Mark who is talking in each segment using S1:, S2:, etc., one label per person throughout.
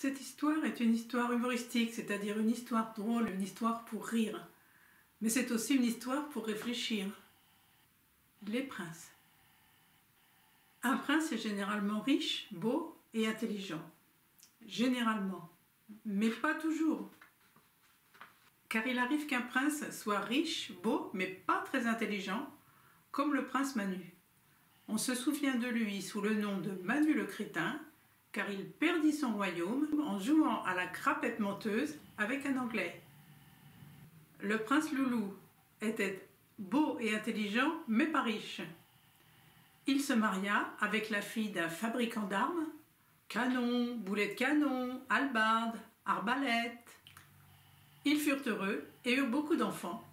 S1: Cette histoire est une histoire humoristique, c'est-à-dire une histoire drôle, une histoire pour rire. Mais c'est aussi une histoire pour réfléchir. Les princes. Un prince est généralement riche, beau et intelligent. Généralement, mais pas toujours. Car il arrive qu'un prince soit riche, beau, mais pas très intelligent, comme le prince Manu. On se souvient de lui sous le nom de Manu le crétin, car il perdit son royaume en jouant à la crapette menteuse avec un Anglais. Le prince Loulou était beau et intelligent, mais pas riche. Il se maria avec la fille d'un fabricant d'armes, canon, boulet de canon, hallebarde, arbalète. Ils furent heureux et eurent beaucoup d'enfants.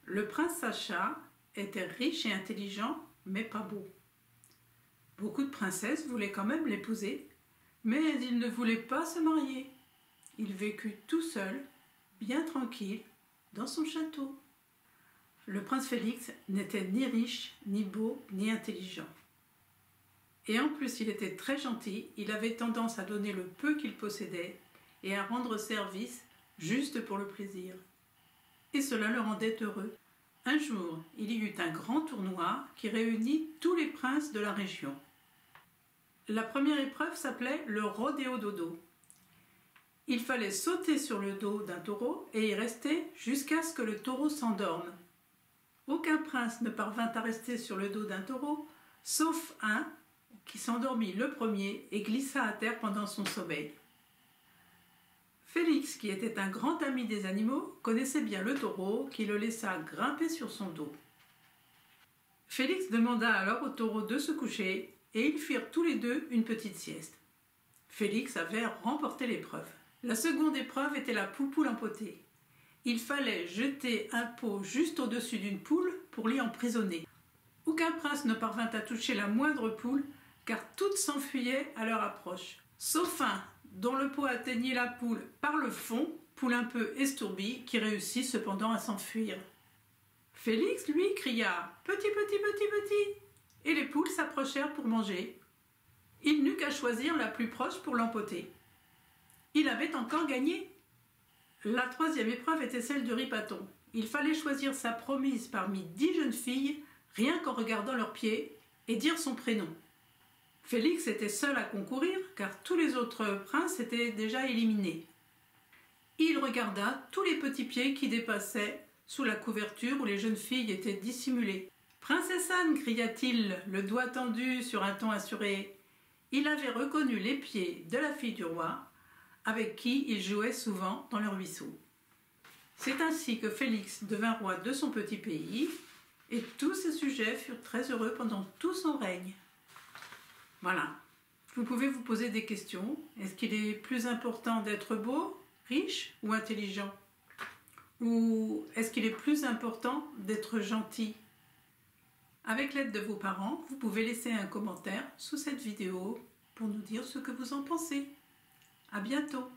S1: Le prince Sacha était riche et intelligent, mais pas beau. Beaucoup de princesses voulaient quand même l'épouser, mais il ne voulait pas se marier. Il vécut tout seul, bien tranquille, dans son château. Le prince Félix n'était ni riche, ni beau, ni intelligent. Et en plus, il était très gentil, il avait tendance à donner le peu qu'il possédait et à rendre service juste pour le plaisir. Et cela le rendait heureux. Un jour, il y eut un grand tournoi qui réunit tous les princes de la région. La première épreuve s'appelait le rodéo dodo. Il fallait sauter sur le dos d'un taureau et y rester jusqu'à ce que le taureau s'endorme. Aucun prince ne parvint à rester sur le dos d'un taureau, sauf un qui s'endormit le premier et glissa à terre pendant son sommeil. Félix, qui était un grand ami des animaux, connaissait bien le taureau qui le laissa grimper sur son dos. Félix demanda alors au taureau de se coucher et ils firent tous les deux une petite sieste. Félix avait remporté l'épreuve. La seconde épreuve était la poule empotée. Il fallait jeter un pot juste au-dessus d'une poule pour l'y emprisonner. Aucun prince ne parvint à toucher la moindre poule, car toutes s'enfuyaient à leur approche. Sauf un, dont le pot atteignit la poule par le fond, poule un peu estourbie, qui réussit cependant à s'enfuir. Félix, lui, cria « Petit, petit, petit, petit !» et les poules s'approchèrent pour manger. Il n'eut qu'à choisir la plus proche pour l'empoter. Il avait encore gagné. La troisième épreuve était celle du ripaton. Il fallait choisir sa promise parmi 10 jeunes filles, rien qu'en regardant leurs pieds, et dire son prénom. Félix était seul à concourir, car tous les autres princes étaient déjà éliminés. Il regarda tous les petits pieds qui dépassaient sous la couverture où les jeunes filles étaient dissimulées. « Princesse Anne !» cria-t-il, le doigt tendu sur un ton assuré. Il avait reconnu les pieds de la fille du roi, avec qui il jouait souvent dans le ruisseau. C'est ainsi que Félix devint roi de son petit pays, et tous ses sujets furent très heureux pendant tout son règne. Voilà. Vous pouvez vous poser des questions. Est-ce qu'il est plus important d'être beau, riche ou intelligent? Ou est-ce qu'il est plus important d'être gentil? Avec l'aide de vos parents, vous pouvez laisser un commentaire sous cette vidéo pour nous dire ce que vous en pensez. À bientôt!